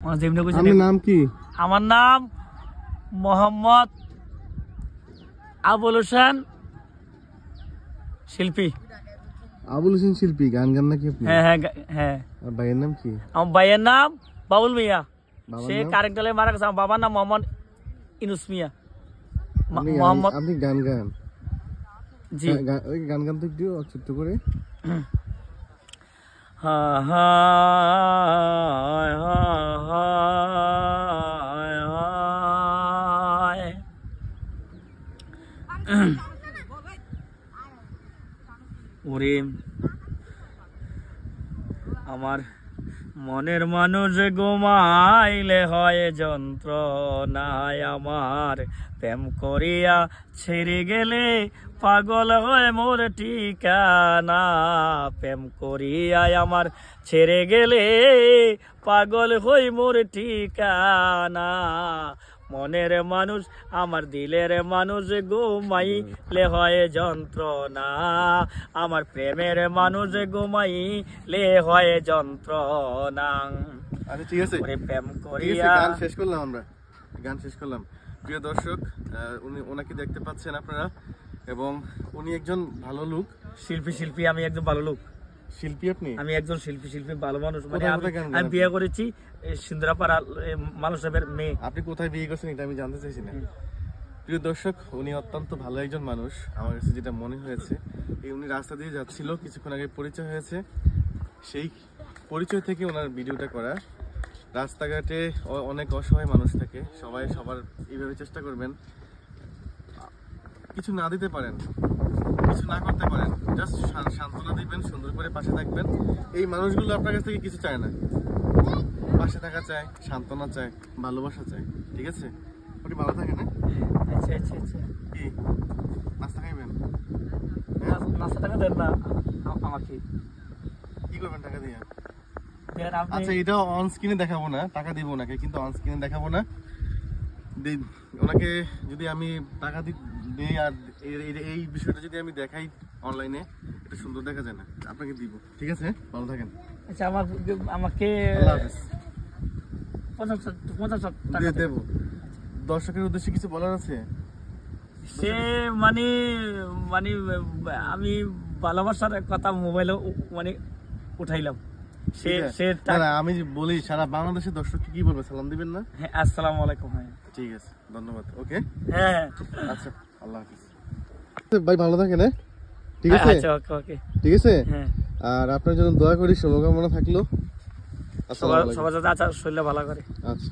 আপনার নাম কি? আমার নাম মোহাম্মদ আবুল হোসেন শিল্পী। আবুল হোসেন শিল্পী, গান গান নাকি আপনি? হ্যাঁ হ্যাঁ হ্যাঁ। আর ভাইয়ের নাম কি? আমার ভাইয়ের নাম বাবুল মিয়া, বাবার সে নাম? কারেন্টালে মারা গেছে। আমার বাবার নাম মোহাম্মদ ইনুস মিয়া। আপনি গান গান? জি। ওই গান গান তো একটু ছোট্ট করে। ওরে আমার মনের মানুষ ঘুমাইলে হয় যন্ত্রণায়, আমার প্রেম করিয়া ছেড়ে গেলে পাগল হয় মোর ঠিকানা। প্রেম করিয়া আমার ছেড়ে গেলে পাগল হই মোর ঠিকানা। মনের মানুষ আমার দিলের মানুষ ঘুমাইলে হয় যন্ত্রণা, আমার প্রেমের মানুষ ঘুমাইলে হয় যন্ত্রণা। আচ্ছা ঠিক আছে, প্রেম করিয়া গান শেষ করলাম, আমরা গান শেষ করলাম। প্রিয় দর্শক, ওনাকে দেখতে পাচ্ছেন আপনারা, এবং উনি একজন ভালো লোক, শিল্পী। আমি একজন ভালো লোক শিল্পী। আপনি? আমি একজন শিল্পী, ভালো মানুষ। মানে আমি বিয়ে করেছি সিন্দুরাপাড়া মানুষের মেয়ে। আপনি কোথায় বিয়ে করছেন এটা আমি জানতে চাইছি না। প্রিয় দর্শক, উনি অত্যন্ত ভালো একজন মানুষ, আমার কাছে যেটা মনে হয়েছে। উনি রাস্তা দিয়ে যাচ্ছিল, কিছুক্ষণ আগে পরিচয় হয়েছে, সেই পরিচয় থেকে ওনার ভিডিওটা করা। রাস্তাঘাটে অনেক অসহায় মানুষ থাকে, সবাই সবার এইভাবে চেষ্টা করবেন, কিছু না দিতে পারেন, কিছু না করতে পারেন, জাস্ট সান্ত্বনা দিবেন, সুন্দর করে পাশে থাকবেন। এই মানুষগুলো আপনার কাছ থেকে কিছু চায় না, পাশে থাকা চায়, সান্ত্বনা চায়, ভালোবাসা চায়। ঠিক আছে, আপনি ভালো থাকেন। না আচ্ছা আচ্ছা আচ্ছা, কি নাস্তা খাইবেন? নাস্তা টাকা দেন না আমাকে, কি করবেন টাকা দিয়ে? আপনি আচ্ছা, এটা অন স্ক্রিনে দেখাবো না, টাকা দিব ওনাকে, কিন্তু অন স্ক্রিনে দেখাবো না। ওনাকে যদি আমি টাকা দিই আর এই বিষয়টা যদি আমি দেখাই অনলাইনে, এটা সুন্দর দেখা যায় না, আপনাকে দিব। ঠিক আছে, ভালো থাকেন। আচ্ছা, আমাকে আল্লাহ হাফেজ। 50 টাকা দেব। দর্শকের উদ্দেশ্যে কিছু বলার আছে? সে মানে মানে আমি ভালোবাসার কথা মোবাইলে মানে উঠাইলাম। আমি বলি, সারা বাংলাদেশের দর্শককে কি বলবো, সালাম দিবেন না? হ্যাঁ, আসসালামু আলাইকুম। হ্যাঁ ঠিক আছে, ধন্যবাদ। ওকে, হ্যাঁ আচ্ছা, আল্লাহ হাফেজ। ভাই ভালো থাকেন। ঠিক আছে, আচ্ছা, ওকে ওকে, ঠিক আছে। হ্যাঁ, আর আপনার জন্য দোয়া করি, শুভকামনা থাকলো। সবার যাতে আচ্ছা শরীরটা ভালো করে। আচ্ছা।